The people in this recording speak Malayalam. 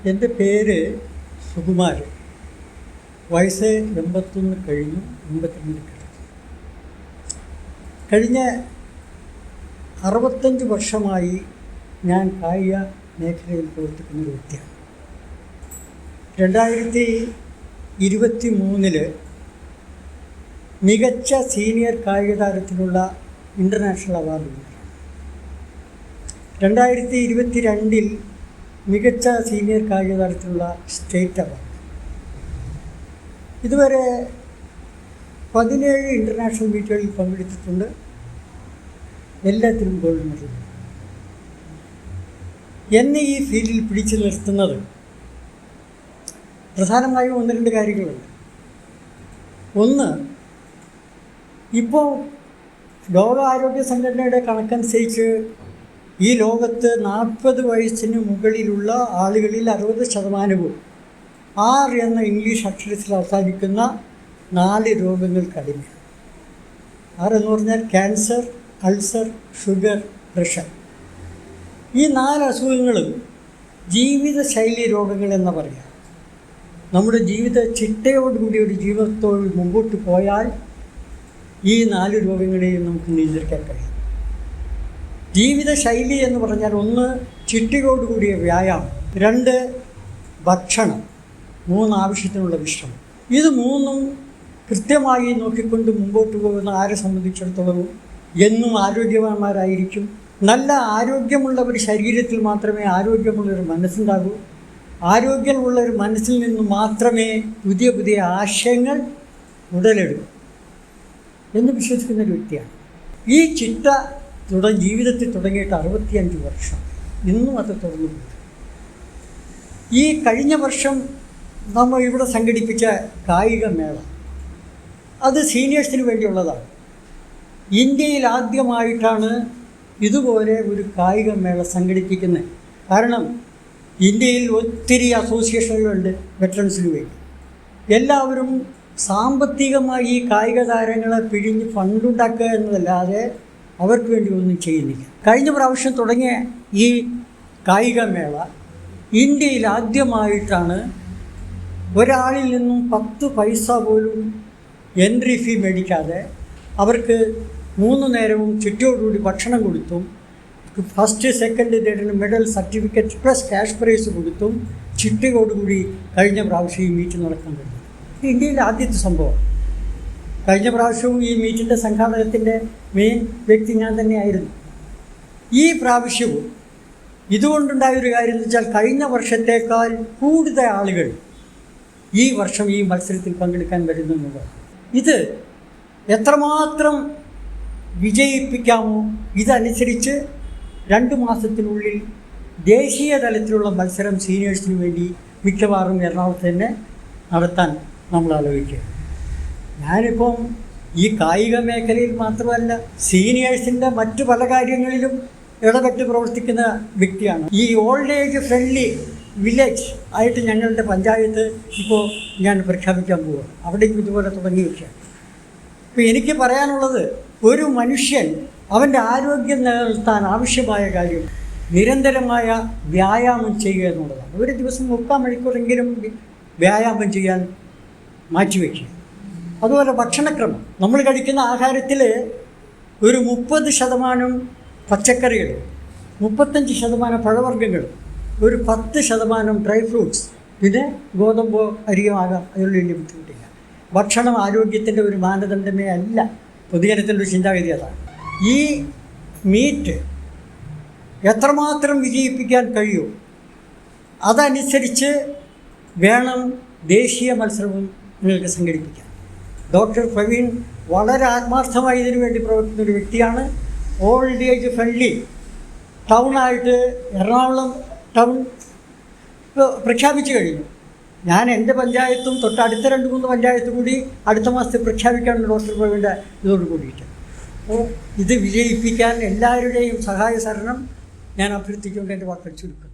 എൻ്റെ പേര് സുകുമാരൻ. വയസ്സ് 81 കഴിഞ്ഞു, 82 കഴിഞ്ഞു. കഴിഞ്ഞ 65 വർഷമായി ഞാൻ കായിക മേഖലയിൽ പ്രവർത്തിക്കുന്ന ഒരു വ്യക്തിയാണ്. 2023 മികച്ച സീനിയർ കായിക താരത്തിനുള്ള ഇൻ്റർനാഷണൽ അവാർഡ് കിട്ടി. 2022 മികച്ച സീനിയർ കായിക താരത്തിലുള്ള സ്റ്റേറ്റ് അവാർഡ്. ഇതുവരെ 17 ഇൻ്റർനാഷണൽ മീറ്റുകളിൽ പങ്കെടുത്തിട്ടുണ്ട്. എല്ലാത്തിലും ഗോൾഡ് മെഡൽ. എന്നെ ഈ ഫീൽഡിൽ പിടിച്ചു നിർത്തുന്നത് പ്രധാനമായും 1-2 കാര്യങ്ങളുണ്ട്. ഒന്ന്, ഇപ്പോൾ ലോകാരോഗ്യ സംഘടനയുടെ കണക്കനുസരിച്ച് ഈ ലോകത്ത് 40 വയസ്സിന് മുകളിലുള്ള ആളുകളിൽ 60% R എന്ന ഇംഗ്ലീഷ് അക്ഷരത്തിൽ അവസാനിക്കുന്ന 4 രോഗങ്ങൾ കടിമയാണ്. R എന്ന് പറഞ്ഞാൽ ക്യാൻസർ, അൾസർ, ഷുഗർ, പ്രഷർ. ഈ 4 അസുഖങ്ങളും ജീവിതശൈലി രോഗങ്ങൾ എന്ന് പറയാം. നമ്മുടെ ജീവിത ചിട്ടയോടുകൂടി ഒരു ജീവിതത്തോട് മുമ്പോട്ട് പോയാൽ ഈ 4 രോഗങ്ങളെയും നമുക്ക് നിയന്ത്രിക്കാൻ കഴിയും. ജീവിതശൈലി എന്ന് പറഞ്ഞാൽ 1 ചിട്ടയോടുകൂടിയ വ്യായാമം, 2 ഭക്ഷണം, 3 ആവശ്യത്തിനുള്ള വിശ്രമം. ഇത് 3ഉം കൃത്യമായി നോക്കിക്കൊണ്ട് മുമ്പോട്ട് പോകുന്ന ആരെ സംബന്ധിച്ചിടത്തോളം എന്നും ആരോഗ്യവാന്മാരായിരിക്കും. നല്ല ആരോഗ്യമുള്ള ഒരു ശരീരത്തിൽ മാത്രമേ ആരോഗ്യമുള്ളൊരു മനസ്സുണ്ടാകൂ. ആരോഗ്യമുള്ളൊരു മനസ്സിൽ നിന്ന് മാത്രമേ പുതിയ പുതിയ ആശയങ്ങൾ ഉടലെടുക്കൂ എന്ന് വിശ്വസിക്കുന്ന ഒരു വ്യക്തിയാണ്. ഈ ചിട്ട ജീവിതത്തിൽ തുടങ്ങിയിട്ട് 65 വർഷം, ഇന്നും അത് തുടർന്നു. ഈ കഴിഞ്ഞ വർഷം നമ്മൾ ഇവിടെ സംഘടിപ്പിച്ച കായിക മേള അത് സീനിയേഴ്സിന് വേണ്ടിയുള്ളതാണ്. ഇന്ത്യയിൽ ആദ്യമായിട്ടാണ് ഇതുപോലെ ഒരു കായിക മേള സംഘടിപ്പിക്കുന്നത്. കാരണം ഇന്ത്യയിൽ ഒത്തിരി അസോസിയേഷനുകളുണ്ട് വെറ്ററൻസിന് വേണ്ടി. എല്ലാവരും സാമ്പത്തികമായി ഈ കായിക താരങ്ങളെ പിഴിഞ്ഞ് ഫണ്ടുണ്ടാക്കുക എന്നതല്ലാതെ അവർക്ക് വേണ്ടി ഒന്നും ചെയ്യുന്നില്ല. കഴിഞ്ഞ പ്രാവശ്യം തുടങ്ങിയ ഈ കായിക മേള ഇന്ത്യയിൽ ആദ്യമായിട്ടാണ് ഒരാളിൽ നിന്നും 10 പൈസ പോലും എൻട്രി ഫീ മേടിക്കാതെ അവർക്ക് 3 നേരവും ചുറ്റോടുകൂടി ഭക്ഷണം കൊടുത്തും ഫസ്റ്റ്, സെക്കൻഡ്, തേർഡിന് medal, certificate plus cash prize കൊടുത്തും ചിട്ടയോടുകൂടി കഴിഞ്ഞ പ്രാവശ്യം ഈ മീറ്റ് നടക്കാൻ കഴിയും. ഇന്ത്യയിലെ ആദ്യത്തെ സംഭവം. കഴിഞ്ഞ പ്രാവശ്യവും ഈ മീറ്റിൻ്റെ സംഘാടകത്തിൻ്റെ മെയിൻ വ്യക്തി ഞാൻ തന്നെയായിരുന്നു. ഈ പ്രാവശ്യവും ഇതുകൊണ്ടുണ്ടായൊരു കാര്യം എന്ന് വെച്ചാൽ കഴിഞ്ഞ വർഷത്തേക്കാൾ കൂടുതൽ ആളുകൾ ഈ വർഷം ഈ മത്സരത്തിൽ പങ്കെടുക്കാൻ വരുന്നു എന്നുള്ളതാണ്. ഇത് എത്രമാത്രം വിജയിപ്പിക്കാമോ ഇതനുസരിച്ച് 2 മാസത്തിനുള്ളിൽ ദേശീയ തലത്തിലുള്ള മത്സരം സീനിയേഴ്സിന് വേണ്ടി മിക്കവാറും എറണാകുളത്ത് തന്നെ നടത്താൻ നമ്മൾ ആലോചിക്കുക. ഞാനിപ്പം ഈ കായിക മേഖലയിൽ മാത്രമല്ല, സീനിയേഴ്സിൻ്റെ മറ്റു പല കാര്യങ്ങളിലും ഇടപെട്ട് പ്രവർത്തിക്കുന്ന വ്യക്തിയാണ്. ഈ ഓൾഡ് ഏജ് ഫ്രണ്ട്ലി വില്ലേജ് ആയിട്ട് ഞങ്ങളുടെ പഞ്ചായത്ത് ഇപ്പോൾ ഞാൻ പ്രഖ്യാപിക്കാൻ പോവുകയാണ്. അവിടേക്കും ഇതുപോലെ തുടങ്ങി വയ്ക്കുകയാണ്. ഇപ്പോൾ എനിക്ക് പറയാനുള്ളത്, ഒരു മനുഷ്യൻ അവൻ്റെ ആരോഗ്യം നിലനിർത്താൻ ആവശ്യമായ കാര്യം നിരന്തരമായ വ്യായാമം ചെയ്യുക എന്നുള്ളതാണ്. ഒരു ദിവസം 30 മണിക്കൂറെങ്കിലും വ്യായാമം ചെയ്യാൻ മാറ്റിവെക്കുക. അതുപോലെ ഭക്ഷണക്രമം, നമ്മൾ കഴിക്കുന്ന ആഹാരത്തിൽ ഒരു 30% പച്ചക്കറികൾ, 35% പഴവർഗ്ഗങ്ങൾ, ഒരു 10% ഡ്രൈ ഫ്രൂട്ട്സ്, പിന്നെ ഗോതമ്പോ അരിയോ ആകാം. അതിനുള്ള വലിയ ബുദ്ധിമുട്ടില്ല. ഭക്ഷണം ആരോഗ്യത്തിൻ്റെ ഒരു മാനദണ്ഡമേ അല്ല. പൊതുജനത്തിൻ്റെ ഒരു ചിന്താഗതി അതാണ്. ഈ മീറ്റ് എത്രമാത്രം വിജയിപ്പിക്കാൻ കഴിയുമോ അതനുസരിച്ച് വേണം ദേശീയ മത്സരവും നിങ്ങൾക്ക് സംഘടിപ്പിക്കാൻ. ഡോക്ടർ പ്രവീൺ വളരെ ആത്മാർത്ഥമായി ഇതിനു വേണ്ടി പ്രവർത്തിക്കുന്ന ഒരു വ്യക്തിയാണ്. ഓൾഡ് ഏജ് ഫ്രണ്ട്ലി ടൗണായിട്ട് എറണാകുളം ടൗൺ പ്രഖ്യാപിച്ചു കഴിഞ്ഞു. ഞാൻ എൻ്റെ പഞ്ചായത്തും തൊട്ടടുത്ത 2-3 പഞ്ചായത്ത് കൂടി അടുത്ത മാസത്തിൽ പ്രഖ്യാപിക്കാനുള്ള ഡോക്ടർ പ്രവീണിൻ്റെ ഇതോട് കൂടിയിട്ട്. അപ്പോൾ ഇത് വിജയിപ്പിക്കാൻ എല്ലാവരുടെയും സഹായ സഹകരണം ഞാൻ അഭ്യർത്ഥിച്ചുകൊണ്ട് എൻ്റെ വാക്കുകൾ ചുരുക്കുക.